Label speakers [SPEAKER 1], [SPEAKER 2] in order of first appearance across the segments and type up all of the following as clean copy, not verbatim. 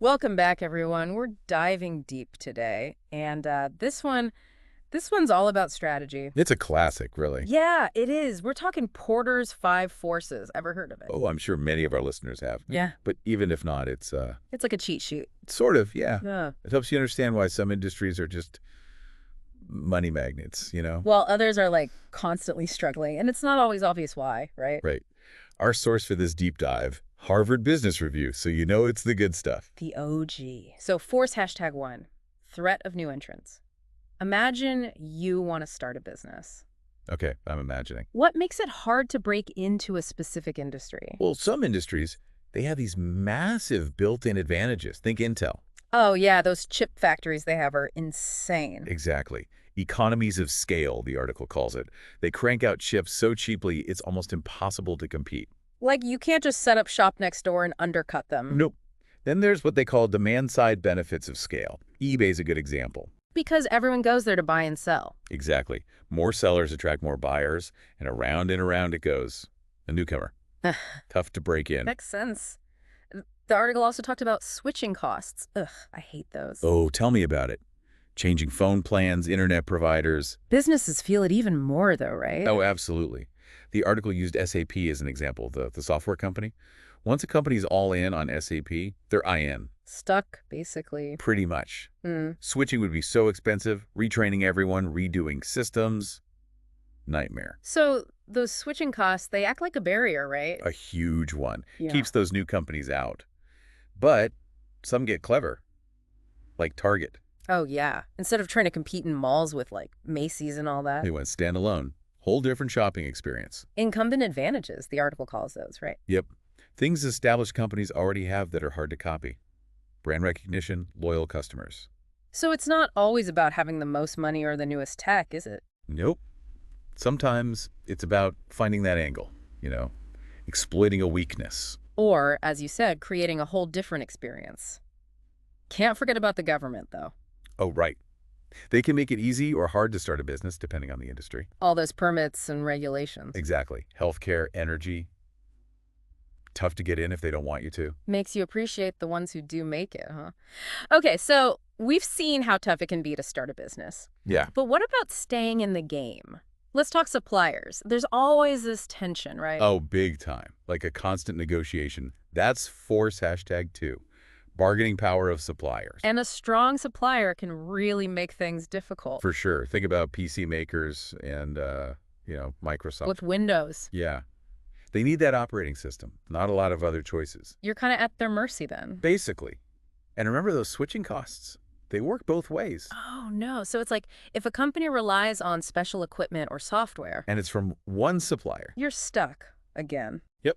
[SPEAKER 1] Welcome back, everyone. We're diving deep today, and this one's all about strategy.
[SPEAKER 2] It's a classic, really.
[SPEAKER 1] Yeah, it is. We're talking Porter's Five Forces. Ever heard of it?
[SPEAKER 2] Oh, I'm sure many of our listeners have.
[SPEAKER 1] Yeah.
[SPEAKER 2] But even if not, it's
[SPEAKER 1] It's like a cheat sheet.
[SPEAKER 2] sort of, yeah.
[SPEAKER 1] Yeah.
[SPEAKER 2] It helps you understand why some industries are just money magnets, you know?
[SPEAKER 1] While others are like constantly struggling, and it's not always obvious why, right?
[SPEAKER 2] Right. Our source for this deep dive, Harvard Business Review, so you know it's the good stuff.
[SPEAKER 1] The OG. So force #1, threat of new entrants. Imagine you want to start a business.
[SPEAKER 2] Okay, I'm imagining.
[SPEAKER 1] What makes it hard to break into a specific industry?
[SPEAKER 2] Well, some industries, they have these massive built-in advantages. Think Intel.
[SPEAKER 1] Oh, yeah, those chip factories they have are insane.
[SPEAKER 2] Exactly. Economies of scale, the article calls it. They crank out chips so cheaply, it's almost impossible to compete.
[SPEAKER 1] Like, you can't just set up shop next door and undercut them.
[SPEAKER 2] Nope. Then there's what they call demand-side benefits of scale. eBay's a good example.
[SPEAKER 1] Because everyone goes there to buy and sell.
[SPEAKER 2] Exactly. More sellers attract more buyers, and around it goes. A newcomer. Tough to break in.
[SPEAKER 1] Makes sense. The article also talked about switching costs. Ugh, I hate those.
[SPEAKER 2] Oh, tell me about it. Changing phone plans, internet providers.
[SPEAKER 1] Businesses feel it even more, though, right?
[SPEAKER 2] Oh, absolutely. The article used SAP as an example, the software company. Once a company's all in on SAP, they're in.
[SPEAKER 1] Stuck, basically.
[SPEAKER 2] Pretty much.
[SPEAKER 1] Hmm.
[SPEAKER 2] Switching would be so expensive, retraining everyone, redoing systems. Nightmare.
[SPEAKER 1] So those switching costs, they act like a barrier, right?
[SPEAKER 2] A huge one.
[SPEAKER 1] Yeah.
[SPEAKER 2] Keeps those new companies out. But some get clever, like Target.
[SPEAKER 1] Oh, yeah. Instead of trying to compete in malls with, like, Macy's and all that.
[SPEAKER 2] They went standalone. Whole different shopping experience.
[SPEAKER 1] Incumbent advantages, the article calls those, right?
[SPEAKER 2] Yep. Things established companies already have that are hard to copy. Brand recognition, loyal customers.
[SPEAKER 1] So it's not always about having the most money or the newest tech, is it?
[SPEAKER 2] Nope. Sometimes it's about finding that angle, exploiting a weakness.
[SPEAKER 1] Or, as you said, creating a whole different experience. Can't forget about the government, though.
[SPEAKER 2] Oh, right. They can make it easy or hard to start a business, depending on the industry.
[SPEAKER 1] All those permits and regulations.
[SPEAKER 2] Exactly. Healthcare, energy. Tough to get in if they don't want you to.
[SPEAKER 1] Makes you appreciate the ones who do make it, huh? Okay, so we've seen how tough it can be to start a business.
[SPEAKER 2] Yeah.
[SPEAKER 1] But what about staying in the game? Let's talk suppliers. There's always this tension, right?
[SPEAKER 2] Oh, big time. Like a constant negotiation. That's force #2. Bargaining power of suppliers.
[SPEAKER 1] And a strong supplier can really make things difficult.
[SPEAKER 2] For sure. Think about PC makers and, Microsoft.
[SPEAKER 1] With Windows.
[SPEAKER 2] Yeah. They need that operating system. Not a lot of other choices.
[SPEAKER 1] You're kind of at their mercy then.
[SPEAKER 2] Basically. And remember those switching costs? They work both ways.
[SPEAKER 1] Oh, no. So it's like if a company relies on special equipment or software,
[SPEAKER 2] And it's from one supplier.
[SPEAKER 1] you're stuck again.
[SPEAKER 2] Yep.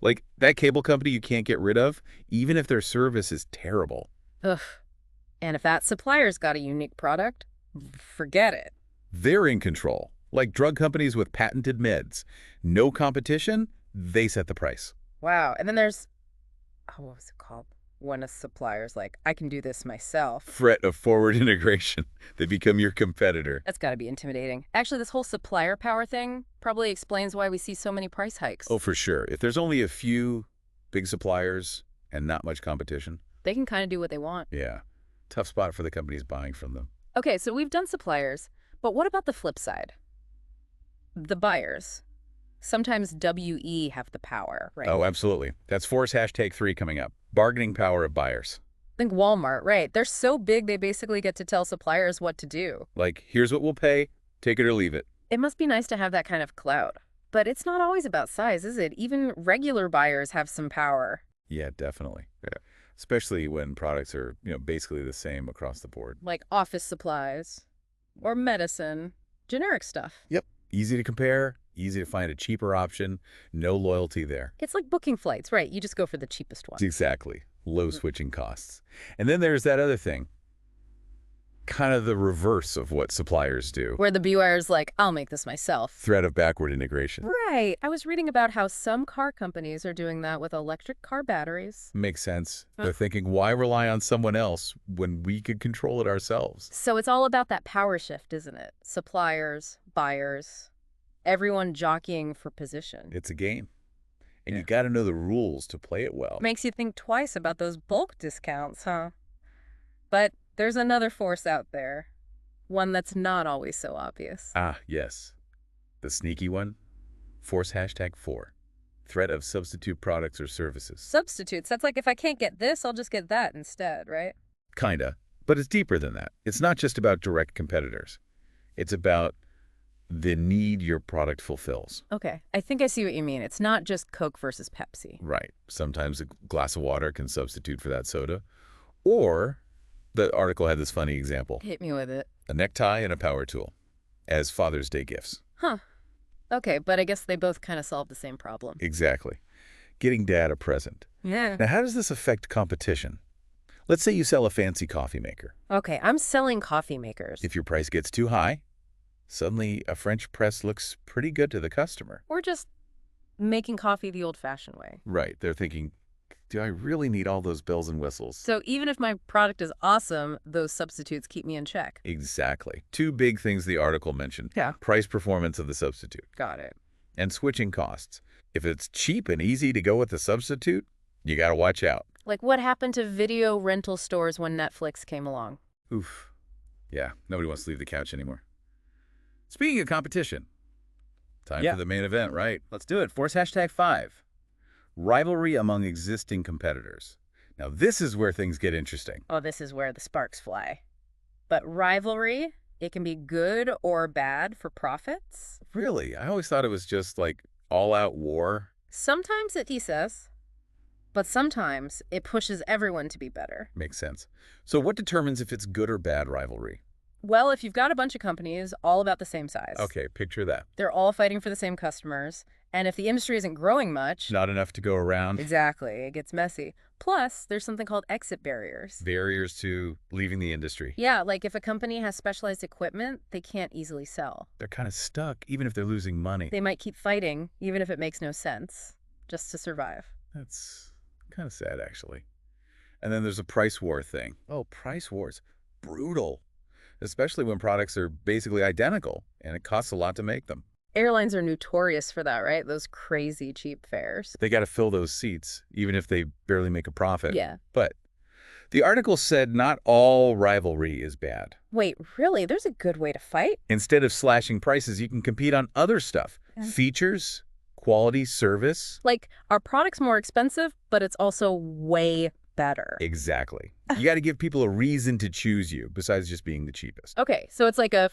[SPEAKER 2] Like that cable company you can't get rid of, even if their service is terrible.
[SPEAKER 1] Ugh. And if that supplier's got a unique product, forget it.
[SPEAKER 2] They're in control. Like drug companies with patented meds. No competition, they set the price.
[SPEAKER 1] Wow. And then there's, what was it called? When a supplier's like, I can do this myself.
[SPEAKER 2] Threat of forward integration. They become your competitor.
[SPEAKER 1] That's got to be intimidating. Actually, this whole supplier power thing probably explains why we see so many price hikes.
[SPEAKER 2] Oh, for sure. If there's only a few big suppliers and not much competition,
[SPEAKER 1] They can kind of do what they want.
[SPEAKER 2] yeah, tough spot for the companies buying from them.
[SPEAKER 1] Okay, so we've done suppliers, but what about the flip side? The buyers. Sometimes WE have the power, right?
[SPEAKER 2] Oh, absolutely. That's force #3 coming up. Bargaining power of buyers.
[SPEAKER 1] Think Walmart, right? They're so big they basically get to tell suppliers what to do.
[SPEAKER 2] Like, here's what we'll pay, take it or leave it.
[SPEAKER 1] It must be nice to have that kind of clout. But it's not always about size, is it? Even regular buyers have some power.
[SPEAKER 2] Yeah, definitely. Yeah. Especially when products are, basically the same across the board.
[SPEAKER 1] Like office supplies or medicine, generic stuff.
[SPEAKER 2] Yep. Easy to compare, easy to find a cheaper option, no loyalty there.
[SPEAKER 1] It's like booking flights, right? You just go for the cheapest one.
[SPEAKER 2] Exactly. Low switching costs. And then there's that other thing. Kind of the reverse of what suppliers do.
[SPEAKER 1] Where the BYR's like, I'll make this myself.
[SPEAKER 2] Threat of backward integration.
[SPEAKER 1] Right. I was reading about how some car companies are doing that with electric car batteries.
[SPEAKER 2] Makes sense. They're thinking, why rely on someone else when we could control it ourselves?
[SPEAKER 1] So it's all about that power shift, isn't it? Suppliers, buyers, everyone jockeying for position.
[SPEAKER 2] It's a game. And you got to know the rules to play it well.
[SPEAKER 1] Makes you think twice about those bulk discounts, huh? But there's another force out there, one that's not always so obvious.
[SPEAKER 2] Ah, yes. The sneaky one? Force #4. Threat of substitute products or services.
[SPEAKER 1] Substitutes. That's like if I can't get this, I'll just get that instead, right?
[SPEAKER 2] Kinda. But it's deeper than that. It's not just about direct competitors. It's about the need your product fulfills.
[SPEAKER 1] Okay, I think I see what you mean. It's not just Coke versus Pepsi.
[SPEAKER 2] Right. Sometimes a glass of water can substitute for that soda. Or, the article had this funny example.
[SPEAKER 1] Hit me with it.
[SPEAKER 2] A necktie and a power tool as Father's Day gifts.
[SPEAKER 1] Huh. Okay, but I guess they both kind of solve the same problem.
[SPEAKER 2] Exactly. Getting dad a present.
[SPEAKER 1] Yeah.
[SPEAKER 2] Now, how does this affect competition? Let's say you sell a fancy coffee maker.
[SPEAKER 1] Okay, I'm selling coffee makers.
[SPEAKER 2] If your price gets too high, suddenly a French press looks pretty good to the customer.
[SPEAKER 1] We're just making coffee the old-fashioned way.
[SPEAKER 2] Right. They're thinking, do I really need all those bells and whistles?
[SPEAKER 1] So even if my product is awesome, those substitutes keep me in check.
[SPEAKER 2] Exactly. Two big things the article mentioned.
[SPEAKER 1] Yeah.
[SPEAKER 2] Price performance of the substitute.
[SPEAKER 1] Got it.
[SPEAKER 2] And switching costs. If it's cheap and easy to go with the substitute, you got to watch out.
[SPEAKER 1] Like what happened to video rental stores when Netflix came along?
[SPEAKER 2] Oof. Yeah, nobody wants to leave the couch anymore. Speaking of competition, time for the main event, right?
[SPEAKER 3] Let's do it. Force #5.
[SPEAKER 2] Rivalry among existing competitors. Now, this is where things get interesting.
[SPEAKER 1] Oh, this is where the sparks fly. But rivalry, it can be good or bad for profits.
[SPEAKER 2] Really? I always thought it was just like all-out war.
[SPEAKER 1] Sometimes it says, but sometimes it pushes everyone to be better.
[SPEAKER 2] Makes sense. So what determines if it's good or bad rivalry?
[SPEAKER 1] Well, if you've got a bunch of companies all about the same size.
[SPEAKER 2] Okay, picture that.
[SPEAKER 1] They're all fighting for the same customers. And if the industry isn't growing much...
[SPEAKER 2] Not enough to go around.
[SPEAKER 1] Exactly. It gets messy. Plus, there's something called exit barriers.
[SPEAKER 2] Barriers to leaving the industry.
[SPEAKER 1] Yeah, like if a company has specialized equipment, they can't easily sell.
[SPEAKER 2] They're kind of stuck, even if they're losing money.
[SPEAKER 1] They might keep fighting, even if it makes no sense, just to survive.
[SPEAKER 2] That's kind of sad, actually. And then there's a price war thing. Oh, price wars. Brutal. Especially when products are basically identical, and it costs a lot to make them.
[SPEAKER 1] Airlines are notorious for that, right? Those crazy cheap fares.
[SPEAKER 2] They got to fill those seats, even if they barely make a profit.
[SPEAKER 1] Yeah.
[SPEAKER 2] But the article said not all rivalry is bad.
[SPEAKER 1] Wait, really? There's a good way to fight?
[SPEAKER 2] Instead of slashing prices, you can compete on other stuff.
[SPEAKER 1] Yeah.
[SPEAKER 2] Features, quality, service.
[SPEAKER 1] Like, our product's more expensive, but it's also way better.
[SPEAKER 2] Exactly. You got to give people a reason to choose you, besides just being the cheapest.
[SPEAKER 1] Okay, so it's like a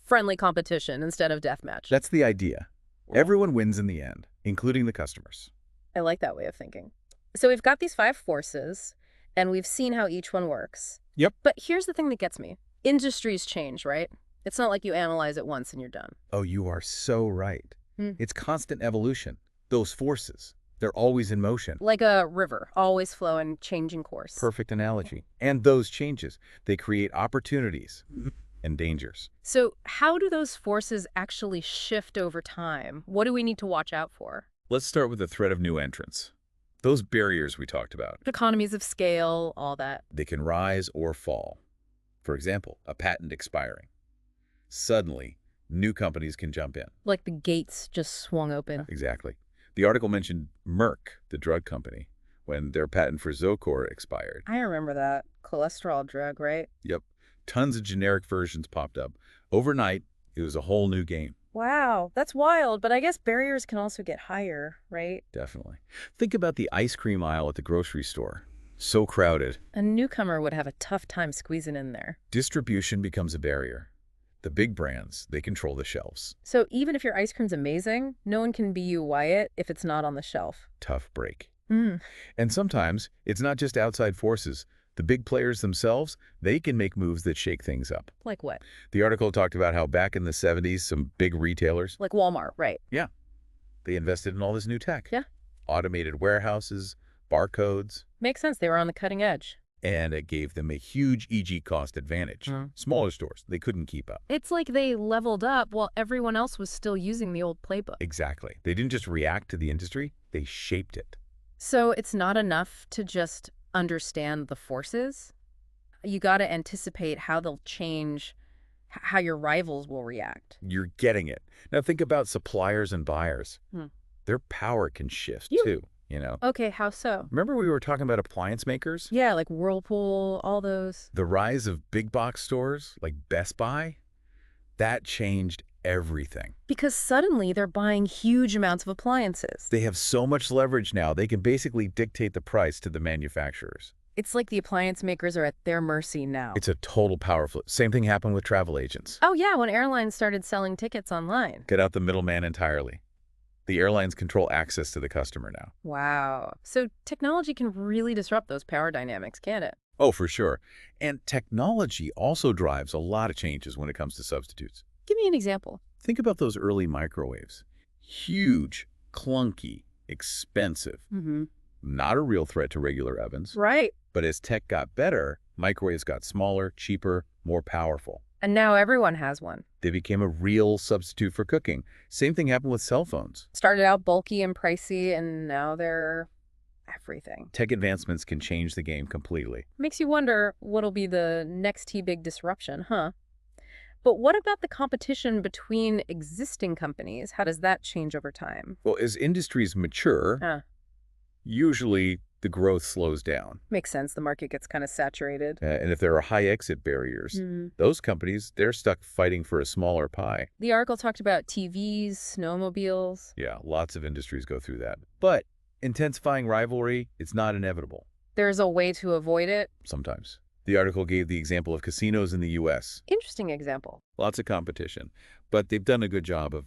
[SPEAKER 1] friendly competition instead of deathmatch.
[SPEAKER 2] That's the idea. Everyone wins in the end, including the customers.
[SPEAKER 1] I like that way of thinking. So we've got these 5 forces, and we've seen how each one works.
[SPEAKER 2] Yep.
[SPEAKER 1] But here's the thing that gets me. Industries change, right? It's not like you analyze it once and you're done.
[SPEAKER 2] Oh, you are so right. It's constant evolution. Those forces, they're always in motion.
[SPEAKER 1] Like a river, always flowing, changing course.
[SPEAKER 2] Perfect analogy. And those changes, they create opportunities and dangers.
[SPEAKER 1] So how do those forces actually shift over time? What do we need to watch out for?
[SPEAKER 2] Let's start with the threat of new entrants. Those barriers we talked about.
[SPEAKER 1] Economies of scale, all that.
[SPEAKER 2] They can rise or fall. For example, a patent expiring. Suddenly, new companies can jump in.
[SPEAKER 1] Like the gates just swung open.
[SPEAKER 2] Exactly. The article mentioned Merck, the drug company, when their patent for Zocor expired.
[SPEAKER 1] I remember that. Cholesterol drug, right?
[SPEAKER 2] Yep. Tons of generic versions popped up. Overnight, it was a whole new game.
[SPEAKER 1] Wow, that's wild, but I guess barriers can also get higher, right?
[SPEAKER 2] Definitely. Think about the ice cream aisle at the grocery store. So crowded.
[SPEAKER 1] A newcomer would have a tough time squeezing in there.
[SPEAKER 2] Distribution becomes a barrier. The big brands, they control the shelves.
[SPEAKER 1] So even if your ice cream's amazing, no one can be you Wyatt if it's not on the shelf.
[SPEAKER 2] Tough break. And sometimes, it's not just outside forces. The big players themselves, they can make moves that shake things up.
[SPEAKER 1] Like what?
[SPEAKER 2] The article talked about how back in the 70s, some big retailers...
[SPEAKER 1] Like Walmart, right?
[SPEAKER 2] Yeah. They invested in all this new tech.
[SPEAKER 1] Yeah.
[SPEAKER 2] Automated warehouses, barcodes.
[SPEAKER 1] Makes sense. They were on the cutting edge.
[SPEAKER 2] And it gave them a huge EG cost advantage. Smaller stores, they couldn't keep up.
[SPEAKER 1] It's like they leveled up while everyone else was still using the old playbook.
[SPEAKER 2] Exactly. They didn't just react to the industry, they shaped it.
[SPEAKER 1] So it's not enough to just understand the forces. You got to anticipate how they'll change, how your rivals will react.
[SPEAKER 2] You're getting it. Now think about suppliers and buyers. their power can shift
[SPEAKER 1] You
[SPEAKER 2] too, you know?
[SPEAKER 1] Okay, how so?
[SPEAKER 2] Remember we were talking about appliance makers?
[SPEAKER 1] Yeah, like Whirlpool, all those.
[SPEAKER 2] The rise of big box stores like Best Buy, that changed everything.
[SPEAKER 1] Because suddenly they're buying huge amounts of appliances.
[SPEAKER 2] They have so much leverage now, they can basically dictate the price to the manufacturers.
[SPEAKER 1] It's like the appliance makers are at their mercy now.
[SPEAKER 2] It's a total power flip. Same thing happened with travel agents.
[SPEAKER 1] Oh yeah, when airlines started selling tickets online.
[SPEAKER 2] Get out the middleman entirely. The airlines control access to the customer now.
[SPEAKER 1] Wow. So technology can really disrupt those power dynamics, can't it?
[SPEAKER 2] Oh, for sure. And technology also drives a lot of changes when it comes to substitutes.
[SPEAKER 1] Give me an example.
[SPEAKER 2] Think about those early microwaves. Huge, clunky, expensive.
[SPEAKER 1] Mm-hmm.
[SPEAKER 2] Not a real threat to regular ovens.
[SPEAKER 1] Right.
[SPEAKER 2] But as tech got better, microwaves got smaller, cheaper, more powerful.
[SPEAKER 1] And now everyone has one.
[SPEAKER 2] They became a real substitute for cooking. Same thing happened with cell phones.
[SPEAKER 1] Started out bulky and pricey, and now they're everything.
[SPEAKER 2] Tech advancements can change the game completely.
[SPEAKER 1] Makes you wonder what'll be the next big disruption, huh? But what about the competition between existing companies? How does that change over time?
[SPEAKER 2] Well, as industries mature, usually the growth slows down.
[SPEAKER 1] Makes sense. The market gets kind of saturated.
[SPEAKER 2] And if there are high exit barriers, those companies, they're stuck fighting for a smaller pie.
[SPEAKER 1] The article talked about TVs, snowmobiles.
[SPEAKER 2] Yeah, lots of industries go through that. But intensifying rivalry, it's not inevitable.
[SPEAKER 1] There's a way to avoid it.
[SPEAKER 2] Sometimes. The article gave the example of casinos in the U.S.
[SPEAKER 1] Interesting example.
[SPEAKER 2] Lots of competition, but they've done a good job of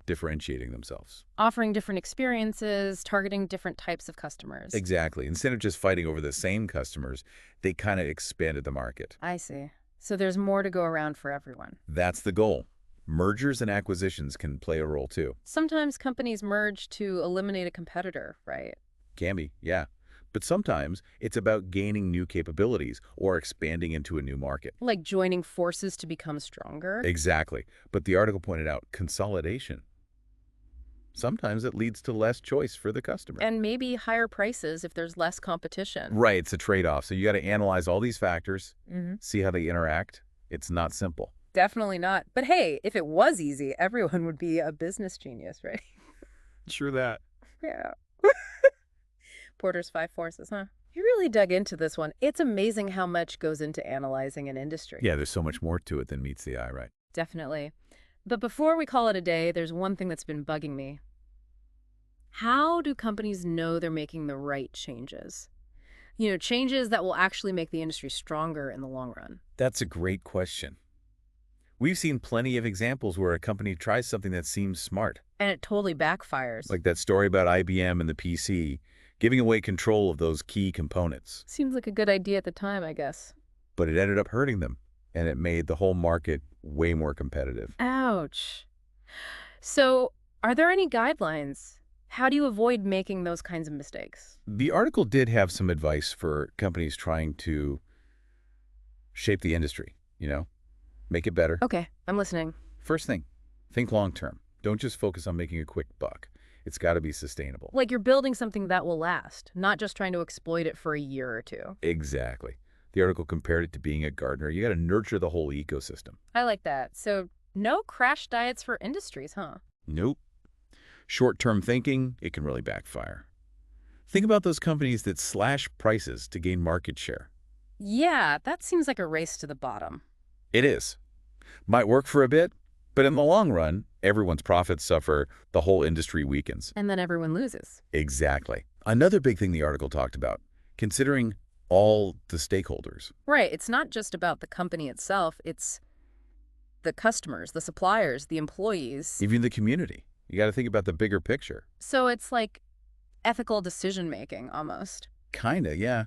[SPEAKER 2] differentiating themselves.
[SPEAKER 1] Offering different experiences, targeting different types of customers.
[SPEAKER 2] Exactly. Instead of just fighting over the same customers, they kind of expanded the market.
[SPEAKER 1] I see. So there's more to go around for everyone.
[SPEAKER 2] That's the goal. Mergers and acquisitions can play a role too.
[SPEAKER 1] Sometimes companies merge to eliminate a competitor, right?
[SPEAKER 2] Can be, yeah. But sometimes it's about gaining new capabilities or expanding into a new market.
[SPEAKER 1] Like joining forces to become stronger?
[SPEAKER 2] Exactly. But the article pointed out consolidation. Sometimes it leads to less choice for the customer.
[SPEAKER 1] And maybe higher prices if there's less competition.
[SPEAKER 2] Right, it's a trade-off. So you got to analyze all these factors, see how they interact. It's not simple.
[SPEAKER 1] Definitely not. But hey, if it was easy, everyone would be a business genius, right?
[SPEAKER 2] Sure that.
[SPEAKER 1] Yeah. Porter's 5 forces, huh? You really dug into this one. It's amazing how much goes into analyzing an industry.
[SPEAKER 2] Yeah, there's so much more to it than meets the eye, right?
[SPEAKER 1] Definitely. But before we call it a day, there's one thing that's been bugging me. How do companies know they're making the right changes? You know, changes that will actually make the industry stronger in the long run.
[SPEAKER 2] That's a great question. We've seen plenty of examples where a company tries something that seems smart.
[SPEAKER 1] And it totally backfires.
[SPEAKER 2] Like that story about IBM and the PC, giving away control of those key components.
[SPEAKER 1] Seems like a good idea at the time, I guess.
[SPEAKER 2] But it ended up hurting them, and it made the whole market way more competitive.
[SPEAKER 1] Ouch. So, are there any guidelines? How do you avoid making those kinds of mistakes?
[SPEAKER 2] The article did have some advice for companies trying to shape the industry, make it better.
[SPEAKER 1] Okay, I'm listening.
[SPEAKER 2] First thing, think long term. Don't just focus on making a quick buck. It's got to be sustainable.
[SPEAKER 1] Like you're building something that will last, not just trying to exploit it for a year or two.
[SPEAKER 2] Exactly. The article compared it to being a gardener. You got to nurture the whole ecosystem.
[SPEAKER 1] I like that. So no crash diets for industries, huh?
[SPEAKER 2] Nope. Short-term thinking, it can really backfire. Think about those companies that slash prices to gain market share.
[SPEAKER 1] Yeah, that seems like a race to the bottom.
[SPEAKER 2] It is. Might work for a bit, but in the long run, everyone's profits suffer, the whole industry weakens.
[SPEAKER 1] And then everyone loses.
[SPEAKER 2] Exactly. Another big thing the article talked about, considering all the stakeholders.
[SPEAKER 1] Right. It's not just about the company itself. It's the customers, the suppliers, the employees.
[SPEAKER 2] Even the community. You got to think about the bigger picture.
[SPEAKER 1] So it's like ethical decision-making, almost.
[SPEAKER 2] Kinda, yeah.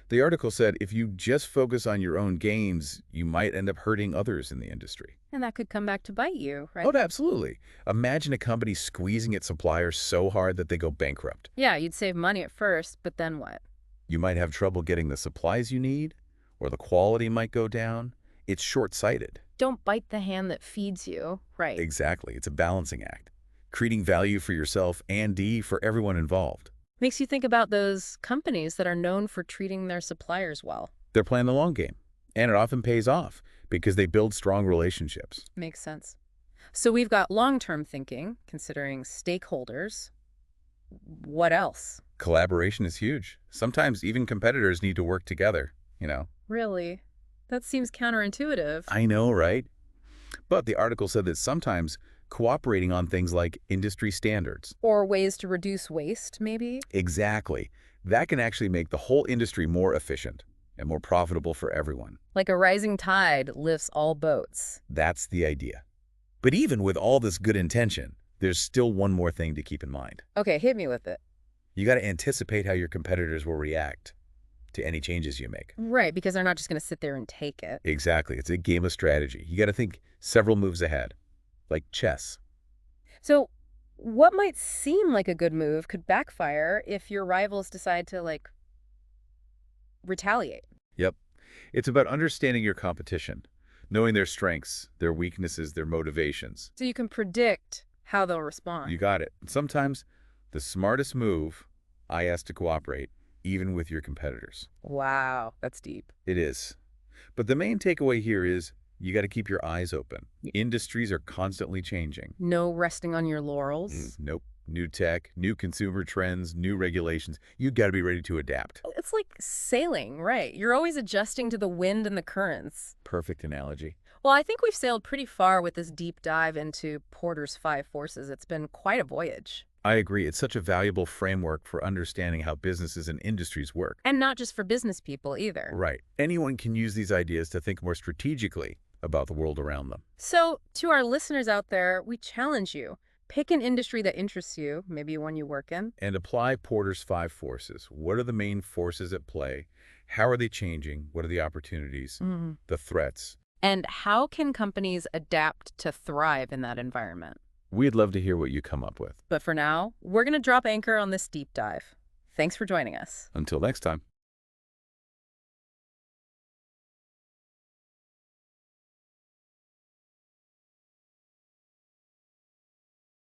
[SPEAKER 2] The article said if you just focus on your own gains, you might end up hurting others in the industry.
[SPEAKER 1] And that could come back to bite you, right?
[SPEAKER 2] Oh, absolutely. Imagine a company squeezing its suppliers so hard that they go bankrupt.
[SPEAKER 1] Yeah, you'd save money at first, but then what?
[SPEAKER 2] You might have trouble getting the supplies you need, or the quality might go down. It's short-sighted.
[SPEAKER 1] Don't bite the hand that feeds you, right?
[SPEAKER 2] Exactly. It's a balancing act. Creating value for yourself and for everyone involved.
[SPEAKER 1] Makes you think about those companies that are known for treating their suppliers well.
[SPEAKER 2] They're playing the long game, and it often pays off because they build strong relationships.
[SPEAKER 1] Makes sense. So we've got long-term thinking, considering stakeholders, What else?
[SPEAKER 2] Collaboration is huge. Sometimes even competitors need to work together.
[SPEAKER 1] Really? That seems counterintuitive.
[SPEAKER 2] I know, right? But the article said that sometimes cooperating on things like industry standards.
[SPEAKER 1] Or ways to reduce waste, maybe?
[SPEAKER 2] Exactly. That can actually make the whole industry more efficient and more profitable for everyone.
[SPEAKER 1] Like a rising tide lifts all boats.
[SPEAKER 2] That's the idea. But even with all this good intention, there's still one more thing to keep in mind.
[SPEAKER 1] Okay, hit me with it.
[SPEAKER 2] You got to anticipate how your competitors will react to any changes you make.
[SPEAKER 1] Right, because they're not just going to sit there and take it.
[SPEAKER 2] Exactly. It's a game of strategy. You got to think several moves ahead, like chess.
[SPEAKER 1] So, what might seem like a good move could backfire if your rivals decide to, like, retaliate.
[SPEAKER 2] Yep. It's about understanding your competition, knowing their strengths, their weaknesses, their motivations.
[SPEAKER 1] So you can predict how they'll respond.
[SPEAKER 2] You got it. Sometimes the smartest move, I ask to cooperate, even with your competitors.
[SPEAKER 1] Wow, that's deep.
[SPEAKER 2] It is. But the main takeaway here is you got to keep your eyes open. Industries are constantly changing.
[SPEAKER 1] No resting on your laurels.
[SPEAKER 2] Nope. New tech, new consumer trends, new regulations. You got to be ready to adapt.
[SPEAKER 1] It's like sailing, right? You're always adjusting to the wind and the currents.
[SPEAKER 2] Perfect analogy.
[SPEAKER 1] Well, I think we've sailed pretty far with this deep dive into Porter's 5 forces. It's been quite a voyage.
[SPEAKER 2] I agree. It's such a valuable framework for understanding how businesses and industries work.
[SPEAKER 1] And not just for business people either.
[SPEAKER 2] Right. Anyone can use these ideas to think more strategically about the world around them.
[SPEAKER 1] So, to our listeners out there, we challenge you. Pick an industry that interests you, maybe one you work in.
[SPEAKER 2] And apply Porter's 5 forces. What are the main forces at play? How are they changing? What are the opportunities? The threats?
[SPEAKER 1] And how can companies adapt to thrive in that environment?
[SPEAKER 2] We'd love to hear what you come up with.
[SPEAKER 1] But for now, we're going to drop anchor on this deep dive. Thanks for joining us.
[SPEAKER 2] Until next time.